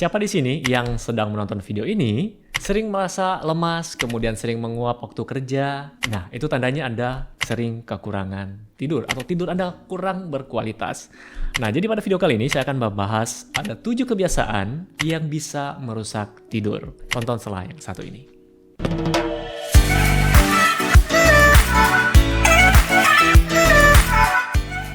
siapa di sini yang sedang menonton video ini sering merasa lemas, kemudian sering menguap waktu kerja? Nah, itu tandanya Anda sering kekurangan tidur atau tidur Anda kurang berkualitas. Nah, jadi pada video kali ini saya akan membahas ada 7 kebiasaan yang bisa merusak tidur. Tonton setelah yang satu ini.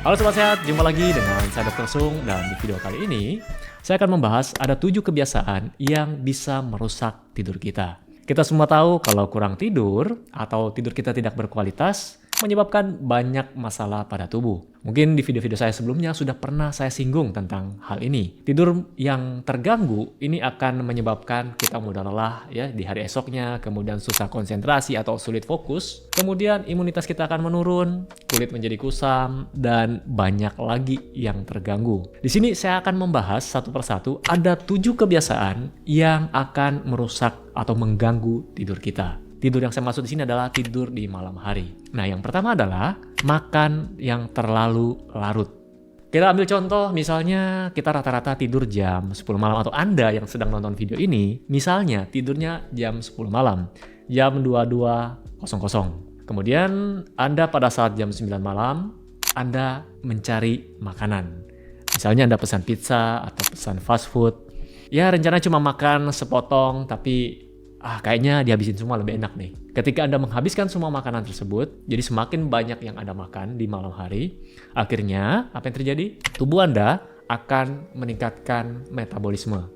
Halo Sobat Sehat, jumpa lagi dengan saya Dr. Sung, dan di video kali ini saya akan membahas ada 7 kebiasaan yang bisa merusak tidur kita. Kita semua tahu kalau kurang tidur atau tidur kita tidak berkualitas menyebabkan banyak masalah pada tubuh. Mungkin di video-video saya sebelumnya sudah pernah saya singgung tentang hal ini. Tidur yang terganggu ini akan menyebabkan kita mudah lelah ya di hari esoknya, kemudian susah konsentrasi atau sulit fokus, kemudian imunitas kita akan menurun, kulit menjadi kusam, dan banyak lagi yang terganggu. Di sini saya akan membahas satu persatu ada 7 kebiasaan yang akan merusak atau mengganggu tidur kita. Tidur yang saya maksud di sini adalah tidur di malam hari. Nah, yang pertama adalah makan yang terlalu larut. Kita ambil contoh, misalnya kita rata-rata tidur jam 10 malam, atau Anda yang sedang nonton video ini, misalnya tidurnya jam 10 malam, jam 22.00. Kemudian Anda pada saat jam 9 malam, Anda mencari makanan. Misalnya Anda pesan pizza atau pesan fast food. Ya, rencana cuma makan sepotong, tapi kayaknya dihabisin semua lebih enak nih. Ketika Anda menghabiskan semua makanan tersebut, jadi semakin banyak yang Anda makan di malam hari, akhirnya apa yang terjadi? Tubuh Anda akan meningkatkan metabolisme.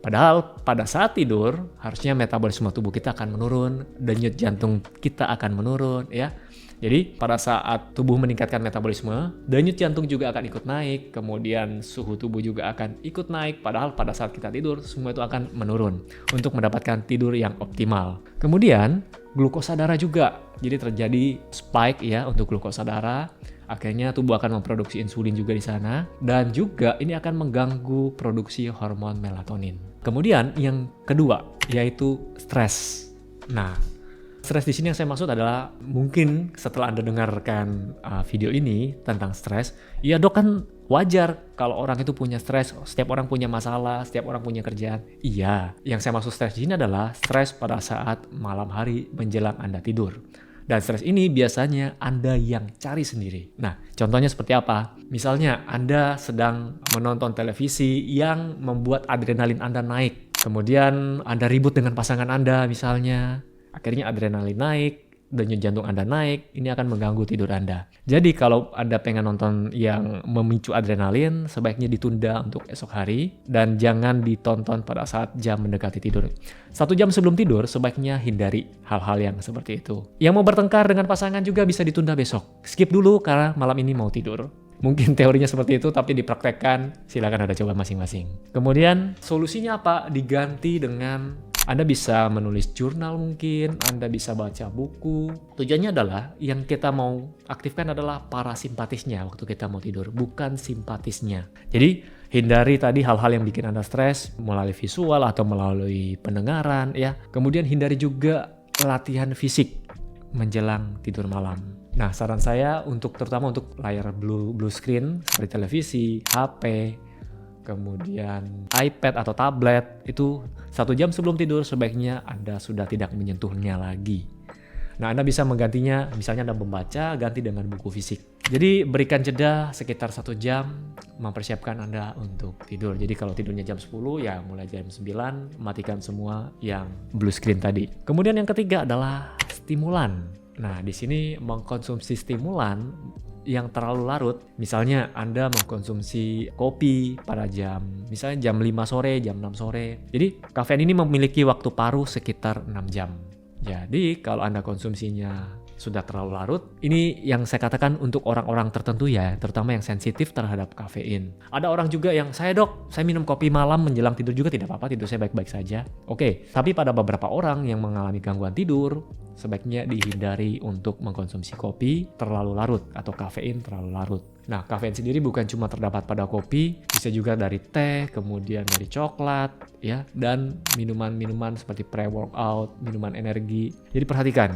Padahal pada saat tidur, harusnya metabolisme tubuh kita akan menurun, denyut jantung kita akan menurun, ya. Jadi pada saat tubuh meningkatkan metabolisme, denyut jantung juga akan ikut naik, kemudian suhu tubuh juga akan ikut naik, padahal pada saat kita tidur, semua itu akan menurun untuk mendapatkan tidur yang optimal. Kemudian, glukosa darah juga, jadi terjadi spike ya untuk glukosa darah, akhirnya tubuh akan memproduksi insulin juga di sana, dan juga ini akan mengganggu produksi hormon melatonin. Kemudian yang kedua, yaitu stres. Nah, stres di sini yang saya maksud adalah mungkin setelah Anda dengarkan video ini tentang stres, ya dok, kan wajar kalau orang itu punya stres, setiap orang punya masalah, setiap orang punya kerjaan. Iya, yang saya maksud stres di sini adalah stres pada saat malam hari menjelang Anda tidur. Dan stres ini biasanya Anda yang cari sendiri. Nah, contohnya seperti apa? Misalnya Anda sedang menonton televisi yang membuat adrenalin Anda naik. Kemudian Anda ribut dengan pasangan Anda misalnya. Akhirnya adrenalin naik, denyut jantung Anda naik, ini akan mengganggu tidur Anda. Jadi kalau Anda pengen nonton yang memicu adrenalin, sebaiknya ditunda untuk esok hari, dan jangan ditonton pada saat jam mendekati tidur. 1 jam sebelum tidur, sebaiknya hindari hal-hal yang seperti itu. Yang mau bertengkar dengan pasangan juga bisa ditunda besok. Skip dulu karena malam ini mau tidur. Mungkin teorinya seperti itu, tapi dipraktekkan, silakan Anda coba masing-masing. Kemudian solusinya apa? Diganti dengan Anda bisa menulis jurnal mungkin, Anda bisa baca buku. Tujuannya adalah yang kita mau aktifkan adalah parasimpatisnya waktu kita mau tidur, bukan simpatisnya. Jadi hindari tadi hal-hal yang bikin Anda stres melalui visual atau melalui pendengaran ya. Kemudian hindari juga latihan fisik menjelang tidur malam. Nah, saran saya terutama untuk layar blue screen seperti televisi, HP, kemudian iPad atau tablet, itu 1 jam sebelum tidur sebaiknya Anda sudah tidak menyentuhnya lagi. Nah, Anda bisa menggantinya, misalnya Anda membaca, ganti dengan buku fisik. Jadi berikan jeda sekitar 1 jam mempersiapkan Anda untuk tidur. Jadi kalau tidurnya jam 10, ya mulai jam 9 matikan semua yang blue screen tadi. Kemudian yang ketiga adalah stimulan. Nah, di sini mengkonsumsi stimulan yang terlalu larut, misalnya Anda mengkonsumsi kopi pada misalnya jam 5 sore, jam 6 sore. Jadi kafein ini memiliki waktu paruh sekitar 6 jam. Jadi kalau Anda konsumsinya sudah terlalu larut, ini yang saya katakan untuk orang-orang tertentu ya, terutama yang sensitif terhadap kafein. Ada orang juga yang, saya minum kopi malam menjelang tidur juga tidak apa-apa, tidur saya baik-baik saja. Oke, tapi pada beberapa orang yang mengalami gangguan tidur, sebaiknya dihindari untuk mengkonsumsi kopi terlalu larut atau kafein terlalu larut. Nah, kafein sendiri bukan cuma terdapat pada kopi, bisa juga dari teh, kemudian dari coklat, ya, dan minuman-minuman seperti pre-workout, minuman energi. Jadi perhatikan.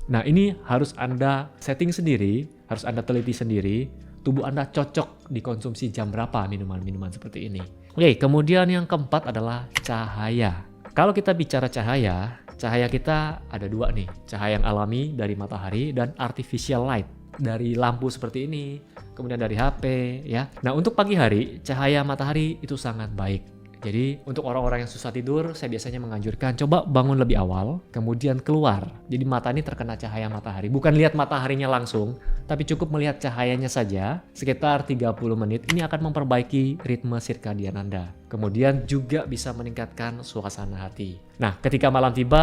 Nah, ini harus Anda setting sendiri, harus Anda teliti sendiri tubuh Anda cocok dikonsumsi jam berapa minuman-minuman seperti ini. Oke, kemudian yang keempat adalah cahaya. Kalau kita bicara cahaya kita ada dua nih. Cahaya yang alami dari matahari dan artificial light dari lampu seperti ini, kemudian dari HP ya. Nah, untuk pagi hari cahaya matahari itu sangat baik. Jadi untuk orang-orang yang susah tidur, saya biasanya menganjurkan coba bangun lebih awal, kemudian keluar. Jadi mata ini terkena cahaya matahari. Bukan lihat mataharinya langsung, tapi cukup melihat cahayanya saja sekitar 30 menit. Ini akan memperbaiki ritme sirkadian Anda. Kemudian juga bisa meningkatkan suasana hati. Nah, ketika malam tiba,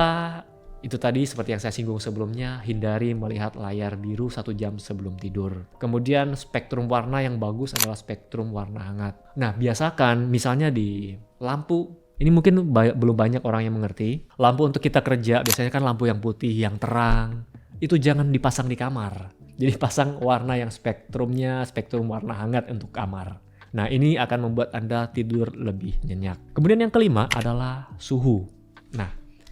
itu tadi seperti yang saya singgung sebelumnya, hindari melihat layar biru 1 jam sebelum tidur. Kemudian spektrum warna yang bagus adalah spektrum warna hangat. Nah, biasakan misalnya di lampu, ini mungkin belum banyak orang yang mengerti. Lampu untuk kita kerja, biasanya kan lampu yang putih, yang terang. Itu jangan dipasang di kamar. Jadi pasang warna yang spektrumnya spektrum warna hangat untuk kamar. Nah, ini akan membuat Anda tidur lebih nyenyak. Kemudian yang kelima adalah suhu. Nah,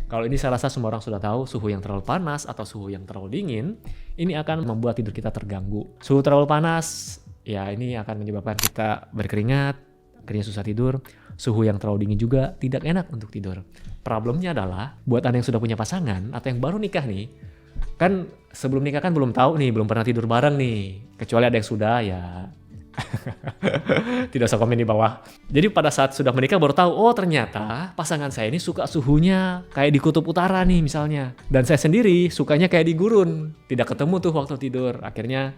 kalau ini saya rasa semua orang sudah tahu, suhu yang terlalu panas atau suhu yang terlalu dingin, ini akan membuat tidur kita terganggu. Suhu terlalu panas, ya ini akan menyebabkan kita berkeringat, akhirnya susah tidur. Suhu yang terlalu dingin juga tidak enak untuk tidur. Problemnya adalah, buat Anda yang sudah punya pasangan atau yang baru nikah nih, kan sebelum nikah kan belum tahu nih, belum pernah tidur bareng nih. Kecuali ada yang sudah, ya tidak usah komen di bawah. Jadi pada saat sudah menikah baru tahu, oh ternyata pasangan saya ini suka suhunya kayak di kutub utara nih misalnya. Dan saya sendiri sukanya kayak di gurun. Tidak ketemu tuh waktu tidur. Akhirnya,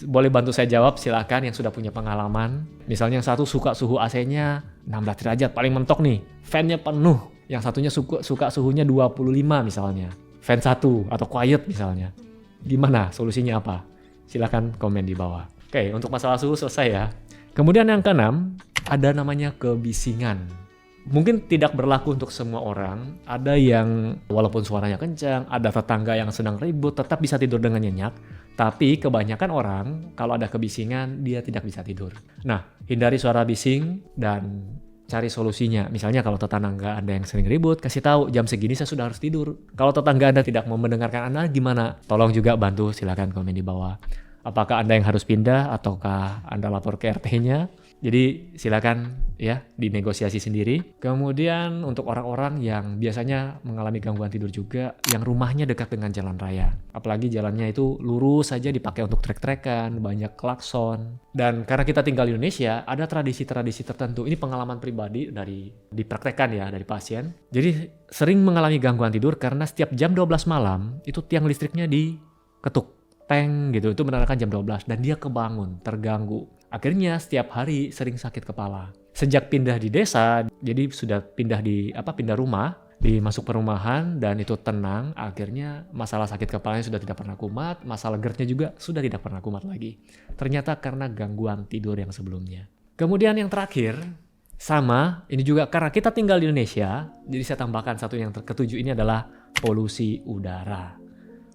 boleh bantu saya jawab silakan yang sudah punya pengalaman. Misalnya yang satu suka suhu AC-nya 16 derajat paling mentok nih. Fan-nya penuh. Yang satunya suka suhunya 25 misalnya. Fan 1 atau quiet misalnya. Gimana? Solusinya apa? Silakan komen di bawah. Oke, untuk masalah suhu selesai ya. Kemudian yang keenam, ada namanya kebisingan. Mungkin tidak berlaku untuk semua orang. Ada yang walaupun suaranya kencang, ada tetangga yang sedang ribut, tetap bisa tidur dengan nyenyak. Tapi kebanyakan orang, kalau ada kebisingan, dia tidak bisa tidur. Nah, hindari suara bising dan cari solusinya. Misalnya kalau tetangga Anda yang sering ribut, kasih tahu jam segini saya sudah harus tidur. Kalau tetangga Anda tidak mau mendengarkan Anda, gimana? Tolong juga bantu, silakan komen di bawah. Apakah Anda yang harus pindah ataukah Anda lapor ke RT-nya? Jadi silakan ya dinegosiasi sendiri. Kemudian untuk orang-orang yang biasanya mengalami gangguan tidur juga, yang rumahnya dekat dengan jalan raya. Apalagi jalannya itu lurus saja dipakai untuk trek-trekan, banyak klakson. Dan karena kita tinggal di Indonesia, ada tradisi-tradisi tertentu. Ini pengalaman pribadi dipraktekkan ya dari pasien. Jadi sering mengalami gangguan tidur karena setiap jam 12 malam itu tiang listriknya diketuk. Teng gitu, itu menandakan jam 12 dan dia kebangun, terganggu. Akhirnya setiap hari sering sakit kepala. Sejak pindah di desa, jadi sudah pindah rumah, masuk perumahan dan itu tenang, akhirnya masalah sakit kepalanya sudah tidak pernah kumat, masalah GERD-nya juga sudah tidak pernah kumat lagi. Ternyata karena gangguan tidur yang sebelumnya. Kemudian yang terakhir, sama, ini juga karena kita tinggal di Indonesia, jadi saya tambahkan satu yang ketujuh ini adalah polusi udara.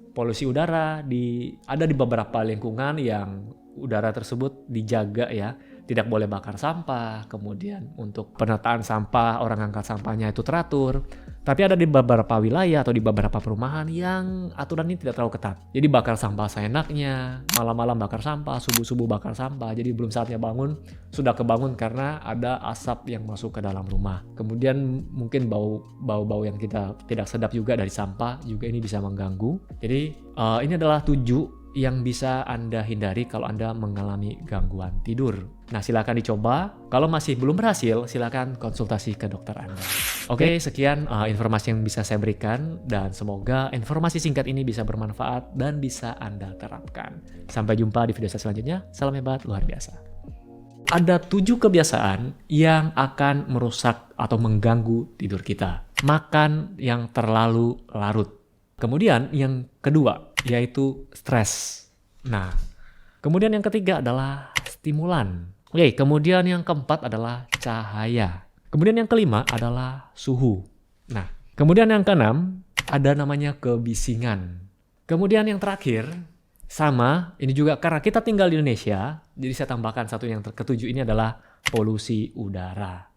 Polusi udara ada di beberapa lingkungan yang udara tersebut dijaga ya, tidak boleh bakar sampah, kemudian untuk penataan sampah, orang angkat sampahnya itu teratur. Tapi ada di beberapa wilayah atau di beberapa perumahan yang aturan ini tidak terlalu ketat. Jadi bakar sampah seenaknya, malam-malam bakar sampah, subuh-subuh bakar sampah. Jadi belum saatnya bangun, sudah kebangun karena ada asap yang masuk ke dalam rumah. Kemudian mungkin bau-bau yang kita tidak sedap juga dari sampah, juga ini bisa mengganggu. Jadi ini adalah 7 yang bisa Anda hindari kalau Anda mengalami gangguan tidur. Nah, silakan dicoba. Kalau masih belum berhasil, silakan konsultasi ke dokter Anda. Oke, sekian informasi yang bisa saya berikan dan semoga informasi singkat ini bisa bermanfaat dan bisa Anda terapkan. Sampai jumpa di video saya selanjutnya. Salam hebat luar biasa. Ada 7 kebiasaan yang akan merusak atau mengganggu tidur kita. Makan yang terlalu larut. Kemudian yang kedua yaitu stres. Nah, kemudian yang ketiga adalah stimulan. Oke, kemudian yang keempat adalah cahaya. Kemudian yang kelima adalah suhu. Nah, kemudian yang keenam ada namanya kebisingan. Kemudian yang terakhir sama, ini juga karena kita tinggal di Indonesia, jadi saya tambahkan satu yang ketujuh ini adalah polusi udara.